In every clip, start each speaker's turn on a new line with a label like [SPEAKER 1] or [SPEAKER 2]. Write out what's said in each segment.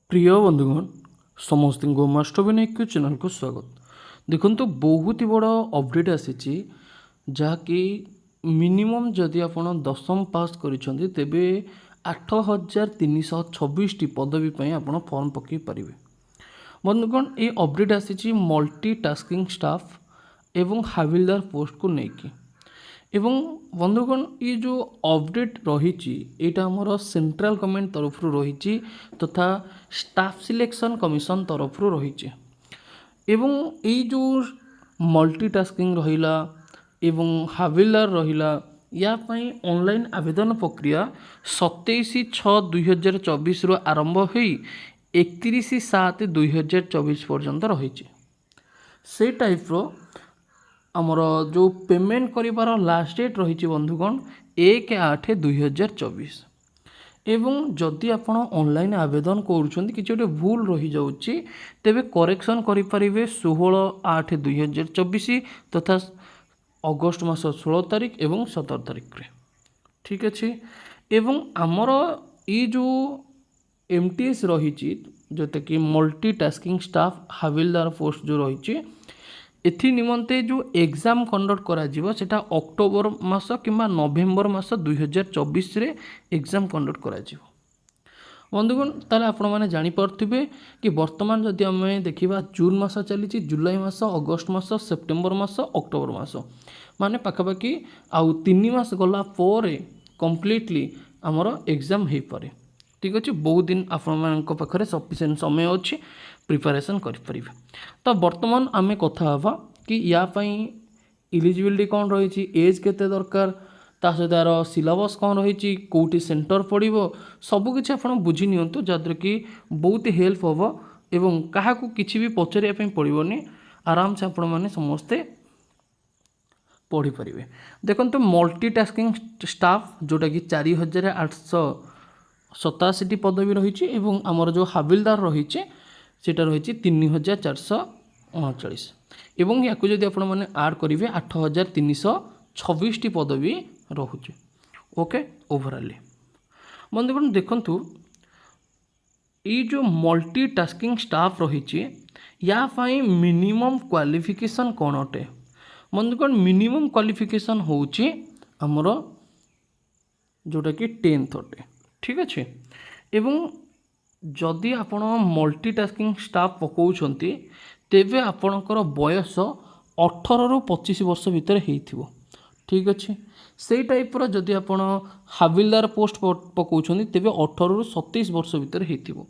[SPEAKER 1] प्रिय बंधुगण समस्त को मास्टर विनायक चैनल को स्वागत। देखो बहुत ही बड़ अपडेट आसी जहाँकि मिनिमम जदि आप दशम पास करिसेंती तेबे 8326 पदवी पर आप फॉर्म पकई पारे। बंधुगण ये अपडेट आसी मल्टी टास्किंग स्टाफ एवं हाविलदार पोस्ट को लेकिन एवं बंधुगण ये जो अपडेट रही यहाँ आमर सेंट्रल गवर्नमेंट तरफ रही तथा स्टाफ सिलेक्शन कमिशन तरफ रही एवं ये जो मल्टीटास्किंग रहिला एवं हाविलदार रहिला या पाई ऑनलाइन आवेदन प्रक्रिया 27/6/2024 रु आरंभ हो 31/7/2024 पर्यंत रही से टाइप रो आमर जो पेमेंट करिवार लास्ट डेट रही बंधुगण 1/8/2024 एवं जदि आप ऑनलाइन आवेदन करुँच कि गोटे भूल रही जाऊँगी तेबे करेक्शन करें 16/8/2024 तथा अगस्ट मास 16 तारिख एवं 17 तारिख रे ठीक अच्छे। एवं आमर ये जो एमटीएस रही जोटा कि मल्टीटास्किंग स्टाफ हाविलदार पोस्ट जो रही एथि निमंते जो एग्जाम कंडक्ट करा जीवो सेटा अक्टोबर मास किंबा नवेम्बर मास 2024 रे एग्जाम कंडक्ट करा जीवो। बंधुगण ताले आपण माने जानि परथिबे कि वर्तमान जदि आमे देखिबा जून मास चली जुलाई मास अगस्त मास सेप्टेम्बर मास अक्टोबर मास माने पाखापाखि आउ 3 मास गला पोरे कंप्लीटली आमर एग्जाम हे पारे। ठीक अच्छे बहुत दिन आपण पाखे सफिसीयंट समय अच्छी प्रिपरेशन करें। तो बर्तमान आमे कथा हवा कि या पई इलिजिबिलिटी कौन रही एज केते दरकार ता सहित यार सिलेबस कौन रही कौटी सेंटर पड़ो सबकि आप बुझी नियंतु जहाँद्वारा कि बहुत हेल्प हम एवं क्या किसी भी पचारिया पड़ोनी आराम से आपण मैंने समस्ते पढ़ी पारे। देखो मल्टीटास्किंग स्टाफ जोटा कि 4887 पदवी रही एवं आमर जो हाविलदार रही सेटा रही 3439 एवं या जदि आपण मैंने आड करेंगे 8326 पदवी रोचे ओके ओवरऑल। बंधुगण देखंतु ये जो मल्टीटास्किंग स्टाफ रही या पाई मिनिमम क्वालिफिकेशन कौन अटे। बंधुगण मिनिमम क्वालिफिकेशन होची हमर जोटा कि 10th अटे ठीक अच्छे। एवं जदि आपण मल्टीटास्किंग स्टाफ पकाउछंती तेबे आपणकर बयस 18 रु 25 वर्ष भितर हेइथिबो ठीक अच्छे। से टाइपर जदि आपण हाविलदार पोस्ट पकाउछंती तेबे 18 रु 27 वर्ष भितर हेइथिबो।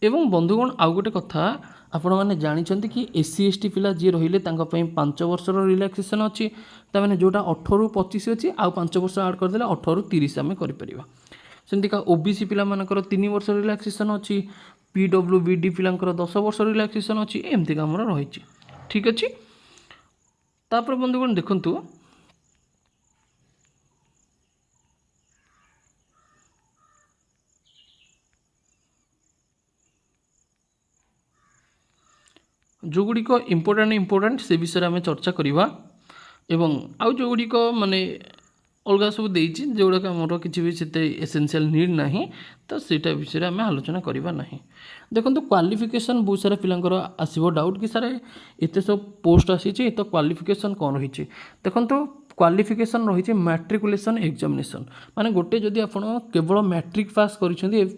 [SPEAKER 1] एवं बंधुगण आउ गोटे कथा आपण माने जानिछंती कि SC ST पिला जे रहिले तांका पई 5 वर्षर रिलैक्सेशन अछि ता माने जोटा 18 रु 25 अछि आउ 5 वर्ष ऐड कर देले 18 रु 30 आमे करि परिबा। सेमतिका OBC पिला मानकर 3 वर्ष रिलैक्सेशन अछि PWBD पिलांकर 10 वर्ष रिलैक्सेशन अछि एमतिका हमर रहिछि ठीक अछि। तापर बंधुगण देखंतु जो गुड़िक इम्पोर्टाट से विषय में चर्चा करवा एवं आउ जो गुड़िक माने अलग सब देती जोगुड़ा आमर किसी भी से एसेंशियल नीड ना तो सीटा विषय में आलोचना करवा ना। देखो क्वालिफिकेशन बहुत सारा पिलांकर आसो डाउट कि सारे एत सब पोस्ट आसी तो क्वालिफिकेशन कौन रही देखो क्वालिफिकेशन रही मैट्रिकुलेशन एग्जामिनेशन माने गोटे जदि आप केवल मैट्रिक पास कर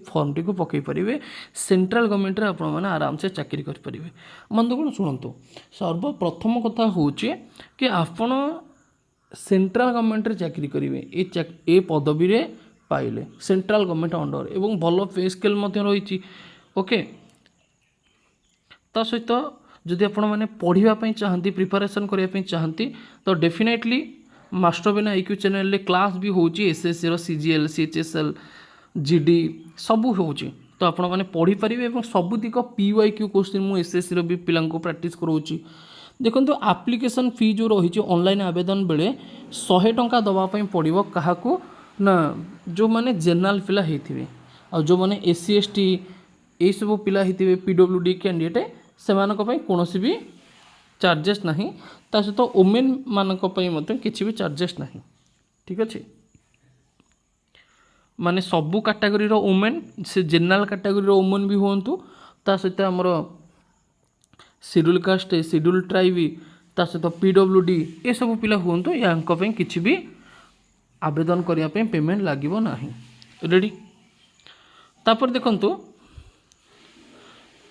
[SPEAKER 1] फॉर्म टी पकई पारे सेंट्रल गवर्नमेंट आप आराम से चाकरी करें। बंधुगण शुणु सर्वप्रथम कथा हूँ कि आपण सेंट्रल गवर्नमेंट चाकरी करेंगे ए पदवी रे पाइले सेंट्रल गवर्नमेंट अंडर एवं भल पे स्केल रही ओके। ता सहित जदि आपण मैंने पढ़ाई चाहती प्रिपरेशन करने चाहती तो डेफिनेटली मास्टर बिना IQ चैनल रे क्लास भी होची SSC रो CGL CHSL GD सबू होची तो आपण मैंने पढ़ी पारे और सबुतिक PYQ क्वेश्चन मु SSC रो भी पिलांको प्रैक्टिस कराउची। देखो एप्लिकेशन फी जो रही ऑनलाइन आवेदन बेले 100 टंका दवापाई पड़ो क्या ना जो मैंने जेनराल पिला होते आ जो मैंने SC ST ये सब पिला होते PWD कैंडिडेट से कौन भी चार्जेस ना ता सहित वोमेन मानक किसी भी चार्जेस ना ठीक अच्छे। माने सबू कैटेगरी वुमेन से जनरल कैटेगरी वुमेन भी हुंतु ता सहित आमर शेड्यूल कास्ट शेड्यूल ट्राइब ता सहित पीडब्ल्यूडी ये सब पिला हुंतु या किसी भी आवेदन करने पेमेंट लगे ना। रेडी तापर देखंतु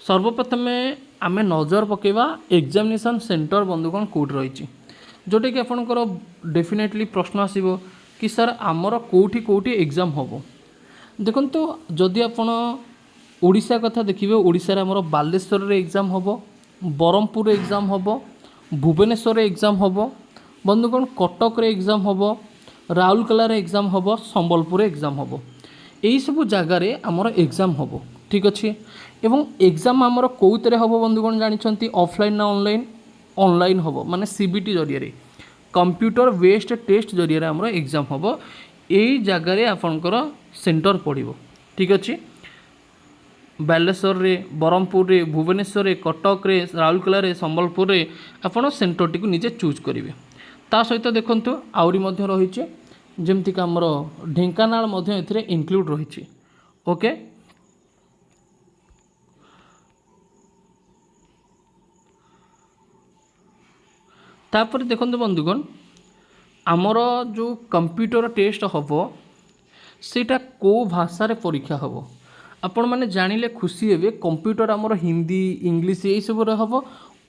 [SPEAKER 1] सर्वप्रथम आम नजर पकेवा एग्जामिनेशन सेंटर बंधुगण कौट रही जोटा कि आपंकर डेफिनेटली प्रश्न आसो कि सर आमर कौटी कौटी एग्जाम हम देखो जदि आपण ओडिशा कथा देखिए ओडिशा आमर बालेश्वर रे एग्जाम हम बरहमपुर एग्जाम हम भुवनेश्वर एग्जाम हम बंधुगण कटक रे एग्जाम हम राउरकेला रे एग्जाम हम संबलपुर एग्जाम हम यही सब जगार आमर एग्जाम हम ठीक अच्छे एवं एग्जाम आमर कौतरे हम बंधुगण जानते ऑफलाइन ना ऑनलाइन ऑनलाइन हम माने सीबीटी जरिए कंप्यूटर बेस्ड टेस्ट जरिए आमर एग्जाम हम यही जगार आपणकर सेंटर पड़ो ठीक अच्छे बालेश्वर रे बरहमपुर रे भुवनेश्वर रे कटक रे राउरकेला रे संबलपुर रे आपण सेंटर टी निजे चूज करेंगे ता सहित देखंतु आउरी मध्य रही जमती आमर ढेंकानाल मध्य एथिरे इंक्लूड रही ओके। तापर देखंतु बंधुगण आमर जो कंप्यूटर टेस्ट हम सेटा को भाषा रे परीक्षा हम आपण मैंने जानिले खुशी हे कंप्यूटर आमर हिंदी इंग्लिश ये सब हम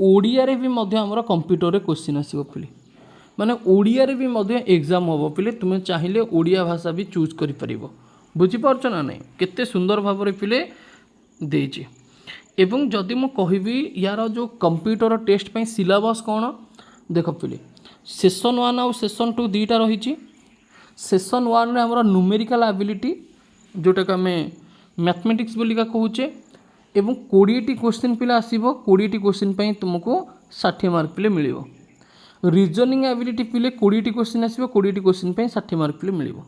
[SPEAKER 1] ओडिया रे भी मध्य आमर कंप्यूटर रे क्वेश्चन आसीबो पिले माने ओडिया रे भी मध्य एग्जाम हम पिले तुमे चाहिए ओडिया भाषा भी चूज करि परिबो बुझी पारछ ना नहीं केते सुंदर भाव रे पिले देछि एवं जदि मु कहबी यार जो कंप्यूटर टेस्ट पई सिलेबस कोन देख पिले सेशन 1 और सेशन 2 दुईटा रही सेशन 1 रे हमर न्यूमेरिकल एबिलिटी जोटा कि आम मैथमेटिक्स बोलिका कहूचे एवं 20टी क्वेश्चन पिला आसीबो 20टी क्वेश्चन पई तुमको 60 मार्क पिले मिलिबो रीजनिंग एबिलिटी पिले 20टी क्वेश्चन आसीबो 20टी क्वेश्चन पई 60 मार्क पिले मिलिबो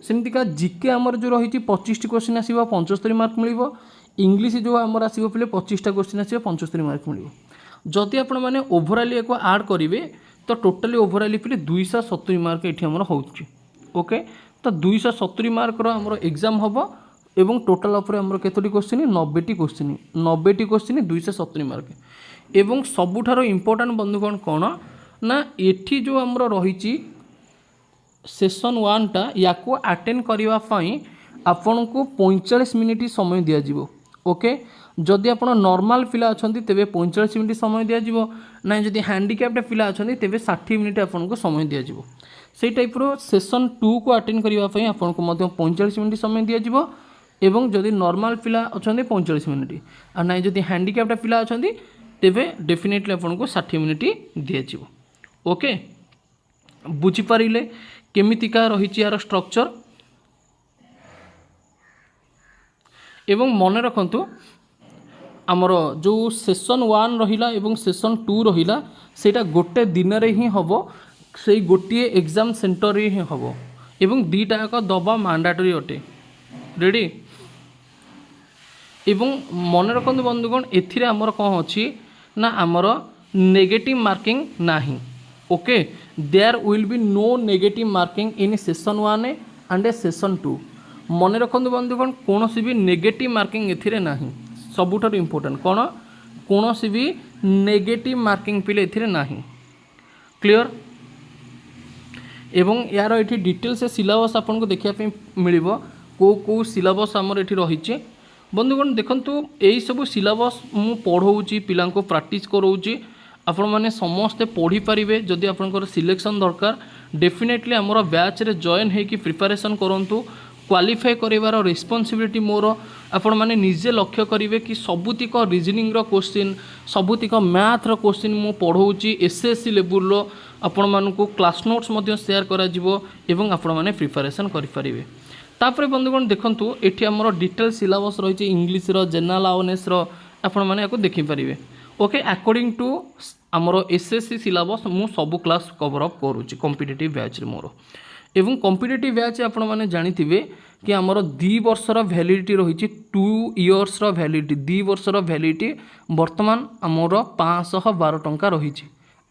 [SPEAKER 1] सेमतिका जीके हमर जो रही 25टी क्वेश्चन आसीबो 75 मार्क मिलिबो इंग्लिश जो हमर आसीबो पिले 25टा क्वेश्चन आसीबो 75 मार्क मिलिबो जदि आपण माने ओवरऑल एको ऐड करिवे तो टोटली ओवरऑल पिले 270 मार्क एठी हमर होउची ओके तो 270 मार्क रो हमर एग्जाम हबो एवं टोटाल उपरे हमर केतोटी क्वेश्चन 90टी क्वेश्चन 270 मार्क एवं सबुठारो इंपोर्टेंट बंधुगण कोन ना एठी जो हमर रही सेशन 1 टा याको अटेंड करबा पई आपन को 45 मिनिट समय दिया जिवो ओके जदि आप नॉर्मल पिला अच्छा तेरे 45 मिनिट समय दिज्व ना जदि हैंडिक्याप्ड पिला अच्छा तेरे 60 मिनिट आपको समय दिज्व से टाइप रो सेशन 2 को अटेंड करने आपको 45 मिनिट समय दिज्व एवं जदि नॉर्मल पिला अच्छा 45 मिनिट और ना जदि हैंडिक्याप्ड पिला अच्छा तेरे डेफिनेटली आपको 60 मिनिट दिज्व ओके बुझीपारे केमितिका रही यार स्ट्रक्चर एवं मन रखंतु आमर जो सेशन 1 रहिला एवं सेशन 2 रहिला सेटा गोटे दिन रे ही हबो से गोटे एग्जाम सेंटर रे ही हबो एवं दीटा का दबा मैंडेटरी अटे रेडी एवं मन रखंतु बंधुगण एथिरे आमर कौन अच्छी ना आमर नेगेटिव मार्किंग नाही okay there will be no negative marking in session 1 and session 2 मन रखंतु बंधुगण कौन भी नेगेटिव मार्किंग एथिरे नाही सबुठार इम्पोर्टेंट कौन कौन भी नेगेटिव मार्किंग पिले एथिरे नाही क्लियर एवं यार ये डिटेल से सिलेबस आपन को देखा मिलिबो को सिलेबस आमर एठी रही बंधुगण देखंतु यही सब सिलेबस मु पढ़ाऊँगी पिला को प्रैक्टिस कराऊँगी आपण मैंने समस्ते पढ़ी पारे जदि आपंकर सिलेक्शन दरकार डेफिनेटली आमर बैच रे जॉइन होकि प्रिपरेशन करंतु क्वालिफाई करार रेस्पॉन्सिबिलिटी मोर आपण मैंने निजे लक्ष्य करेंगे कि सबुतिक रिजनिंग क्वेश्चन सबुतिक मैथ क्वेश्चन मु पढ़ाऊँगी एसएससी लेवल आपण मानू क्लास नोट्स शेयर करा एवं आपण मैंने प्रिपरेशन करें तापर बंधुगण देखंतु एठी हमर डिटेल सिलेबस रही इंग्लिश जनरल अवेयरनेस आपण मैंने देखिपारे ओके अकॉर्डिंग टू आमर एसएससी सिलेबस मु सब क्लास कवर अप करुँची कॉम्पिटिटिव बैच मोर एवं कॉम्पिटिटिव बैच आपण मैंने जानिथिबे कि आमर 2 वर्षर वैलिडिटी रही 2 इयर्स वैलिडिटी 2 वर्षर वैलिडिटी वर्तमान आमर 512 टंका रही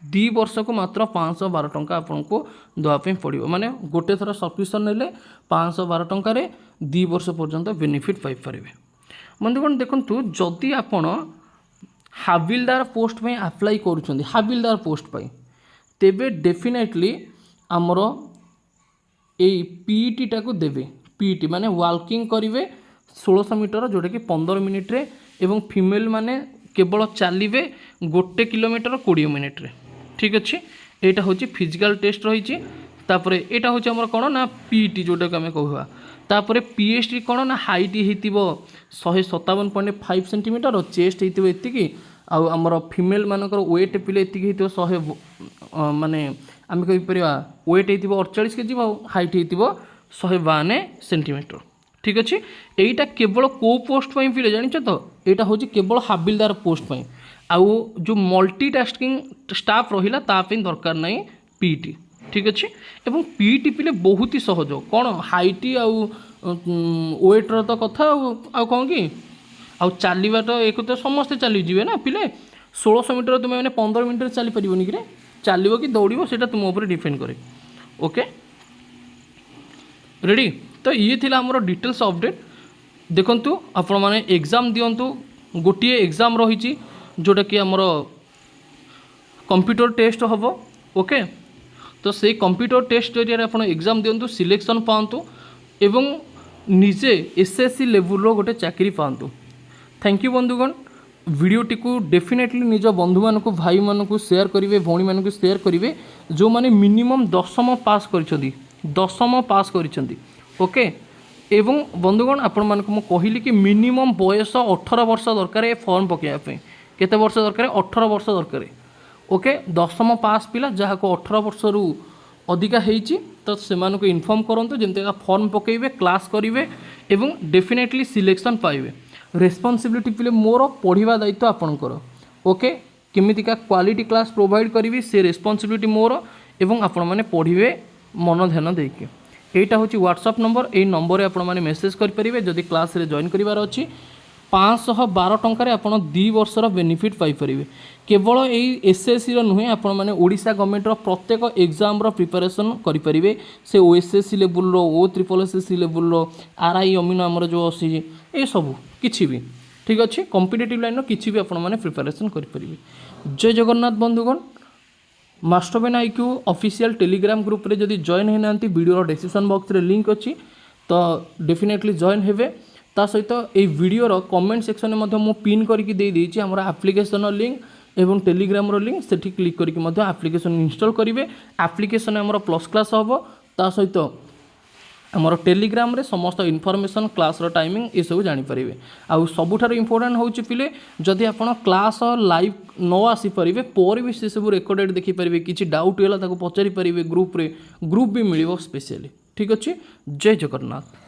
[SPEAKER 1] 2 वर्ष को मात्र 512 टंका आपको देवाई पड़ो माने गोटे थर सब्सक्रिप्शन नेले 512 टंकार 2 वर्ष पर्यंत बेनिफिट पाइपर। बंधुगण देखंतु जदि आपण हाबिलदार पोस्ट पे अप्लाई करूछंदी हाबिलदार पोस्ट पे तेबे डेफिनेटली आमर ए पीईटी टाको देबे। पीईटी माने वाकिंग करिवे 1600 मीटर जोटा कि 15 मिनिट रे एवं फीमेल माने केवल चलिए 1 किलोमीटर 20 मिनिट रे। ठीक अच्छे यहाँ हूँ फिजिकल टेस्ट रही तापरे यहाँ हूँ आमर कौन ना पीईटी जोटा कि आम कहवा तापर पीएचडी कौन ना हाइट हो 157.5 सेंटीमीटर चेस्ट होती आमर फीमेल मानकर वेट पिले ये 100 माने आम कहीपर वेट हो 48 केजी हाइट हो 152 सेंटीमीटर। ठीक अच्छे यहीटा केवल को पोस्ट पे पिले जान तो यहाँ हूँ केवल हाबिलदार पोस्ट पे आउ जो मल्टीटास्किंग स्टाफ रहा ताप दरकार नहीं पीईटी। ठीक अच्छे एवं पीईटी पिले बहुत ही सहज कौन हाइट आउ वेट्र तो कथा आउ कौन कि आउ चलवा तो एक तो समस्ते चलीजे ना पिले 1600 मीटर तुम्हें मैंने 15 मिनट चली पारनी कि चलो कि दौड़ से तुम उपर डिपेंड करे। ओके रेडी तो ये थी आमर डिटेल्स अपडेट। देखंतु आपण माने एग्जाम दियंतु गोटे एग्जाम रही जोटा कि आमर कंप्यूटर टेस्ट हम। ओके तो से कंप्यूटर टेस्ट जरिए आप एग्जाम दियंतु सिलेक्शन पातु एवं निजे एसएससी लेवल गोटे चाकरी पातु। थैंक यू बंधुगण वीडियोटी को डेफिनेटली निज बंधु मानक भाई मानक शेयर करेंगे भौणी मानक शेयर करेंगे जो माने मिनिमम 10वीं पास करिसेंती 10वीं पास करिसेंती। ओके एवं बंधुगण आपण मानक मु कहली कि मिनिमम बयस 18 वर्ष दरकार फॉर्म पकाइबा केते वर्ष दरकार 18 वर्ष दरकार। ओके 10वीं पास पिला जहाँ को 18 वर्ष रु अधिका होईची तो से इनफॉर्म करंतु जेमते फॉर्म पकेइबे क्लास करेंगे एवं डेफिनेटली सिलेक्शन पाइबे। रेस्पॉन्सिबिलिटी पिले मोर पढ़िबा दायित्व आपणकर। ओके केमितिका क्वालिटी क्लास प्रोवाइड करी से रेस्पॉन्सिबिलिटी मोर एवं आपण माने पढ़िबे मन ध्यान देके। यहाँ हूँ व्हाट्सएप नंबर यही नंबर आप मेसेज करेंगे जदि क्लास रे जॉइन करार अच्छी 512 टंकार आप 2 वर्षर बेनिफिट पाइपर। केवल यही एसएससी नुहे आप ओडिशा गवर्नमेंट प्रत्येक एग्जाम प्रिपरेशन करेंगे से ओएसएससी लेवल ओ ट्रिपल एसएससी लेवल आरआई अमीन आमर जो अच्छी ये सब किसी भी ठीक अच्छे कॉम्पिटिटिव लाइन किसी भी आपण मैंने प्रिपरेशन करेंगे। जय जगन्नाथ बंधुगण master pen IQ official Telegram group रे जदि जॉइन होना वीडियो डिस्क्रिप्शन बॉक्स रे लिंक अच्छी तो डेफिनेटली जॉइन हेबे। ता सहित ये वीडियोर कमेंट सेक्शन में मु पिन करके दे देइछि हमर एप्लिकेशन लिंक एवं टेलीग्राम रो लिंक सेठी क्लिक करके मध्य एप्लिकेशन इंस्टॉल करेंगे। एप्लिकेशन हमर प्लस क्लास हम ता सहित आमर टेलीग्राम रे समस्त इनफॉरमेशन क्लास रो टाइमिंग ये सब जानीपर। आउ सबुठार इंपोर्टेंट होउछि पिले जदि आपण क्लास लाइव न आसी परिबे पर भी से सब रेकॉर्डेड देखि परिबे किछि डाउट होला ताको पचारि परिबे ग्रुप भी मिलिबो स्पेशली। ठीक अछि जय जगन्नाथ।